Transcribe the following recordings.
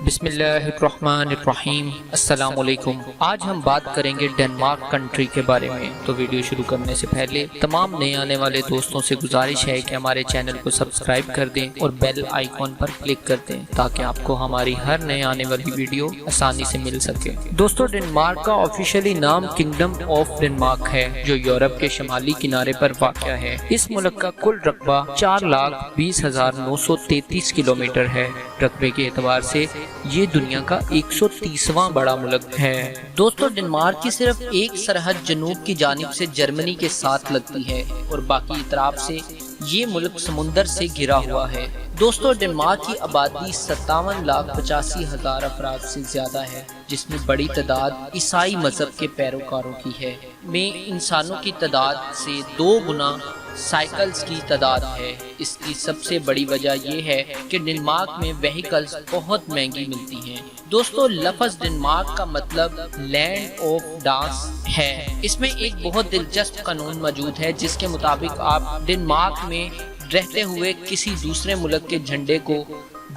بسم اللہ الرحمن الرحیم۔ السلام علیکم۔ آج ہم بات کریں گے ڈنمارک کنٹری کے بارے میں۔ تو ویڈیو شروع کرنے سے پہلے تمام نئے آنے والے دوستوں سے گزارش ہے کہ ہمارے چینل کو سبسکرائب کر دیں اور بیل آئیکن پر کلک کر دیں تاکہ آپ کو ہماری ہر نئے آنے والی ویڈیو آسانی سے مل سکے۔ دوستو، ڈنمارک کا آفیشیلی نام کنگڈم آف ڈنمارک ہے، جو یورپ کے شمالی کنارے پر واقع ہے۔ اس ملک کا کل رقبہ 4,20,933 کلومیٹر ہے۔ رقبے کے اعتبار سے یہ دنیا کا 130واں بڑا ملک ہے۔ دوستو، ڈنمارک کی صرف ایک سرحد جنوب کی جانب سے جرمنی کے ساتھ لگتی ہے اور باقی اطراف سے یہ ملک سمندر سے گھرا ہوا ہے۔ دوستو، ڈنمارک کی آبادی 57,85,000 افراد سے زیادہ ہے، جس میں بڑی تعداد عیسائی مذہب کے پیروکاروں کی ہے۔ میں انسانوں کی تعداد سے 2 گنا سائیکلز کی تعداد ہے۔ اس کی سب سے بڑی وجہ یہ ہے کہ ڈنمارک میں وہیکلز بہت مہنگی ملتی ہیں۔ دوستو، لفظ ڈنمارک کا مطلب لینڈ آف ڈانس ہے۔ اس میں ایک بہت دلچسپ قانون موجود ہے جس کے مطابق آپ ڈنمارک میں رہتے ہوئے کسی دوسرے ملک کے جھنڈے کو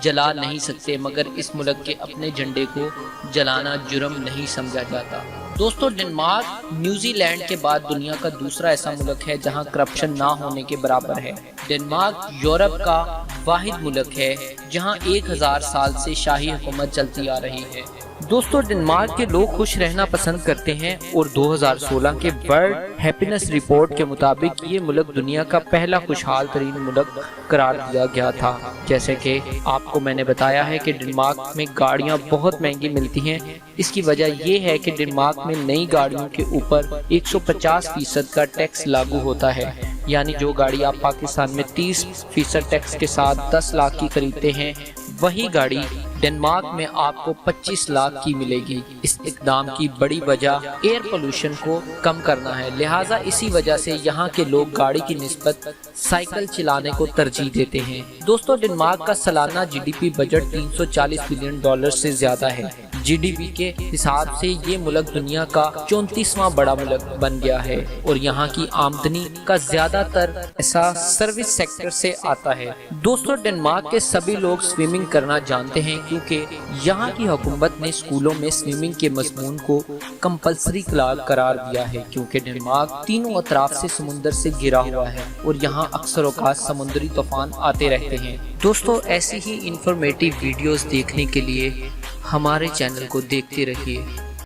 جلا نہیں سکتے، مگر اس ملک کے اپنے جھنڈے کو جلانا جرم نہیں سمجھا جاتا۔ دوستو، ڈنمارک نیوزی لینڈ کے بعد دنیا کا دوسرا ایسا ملک ہے جہاں کرپشن نہ ہونے کے برابر ہے۔ ڈنمارک یورپ کا واحد ملک ہے جہاں 1000 سال سے شاہی حکومت چلتی آ رہی ہے۔ دوستو، ڈنمارک کے لوگ خوش رہنا پسند کرتے ہیں اور 2016 کے ورلڈ ہیپینس رپورٹ کے مطابق یہ ملک دنیا کا پہلا خوشحال ترین ملک قرار دیا گیا تھا۔ جیسے کہ آپ کو میں نے بتایا ہے کہ ڈنمارک میں گاڑیاں بہت مہنگی ملتی ہیں۔ اس کی وجہ یہ ہے کہ ڈنمارک میں نئی گاڑیوں کے اوپر 150% کا ٹیکس لاگو ہوتا ہے، یعنی جو گاڑی آپ پاکستان میں 30% ٹیکس کے ساتھ 10 لاکھ کی خریدتے ہیں، وہی گاڑی ڈنمارک میں آپ کو 25 لاکھ کی ملے گی۔ اس اقدام کی بڑی وجہ ایئر پولوشن کو کم کرنا ہے، لہٰذا اسی وجہ سے یہاں کے لوگ گاڑی کی نسبت سائیکل چلانے کو ترجیح دیتے ہیں۔ دوستو، ڈنمارک کا سالانہ GDP بجٹ $340 بلین سے زیادہ ہے۔ GDP کے حساب سے یہ ملک دنیا کا 34واں بڑا ملک بن گیا ہے اور یہاں کی آمدنی کا زیادہ تر حصہ سروس سیکٹر سے آتا ہے۔ دوستو، ڈنمارک کے سبھی لوگ سوئمنگ کرنا جانتے ہیں کیونکہ یہاں کی حکومت نے اسکولوں میں سوئمنگ کے مضمون کو کمپلسری قرار دیا ہے، کیونکہ ڈنمارک تینوں اطراف سے سمندر سے گھرا ہوا ہے اور یہاں اکثر اوقات سمندری طوفان آتے رہتے ہیں۔ دوستو، ایسی ہی انفارمیٹیو ویڈیوز دیکھنے کے لیے ہمارے چینل کو دیکھتے رہیے۔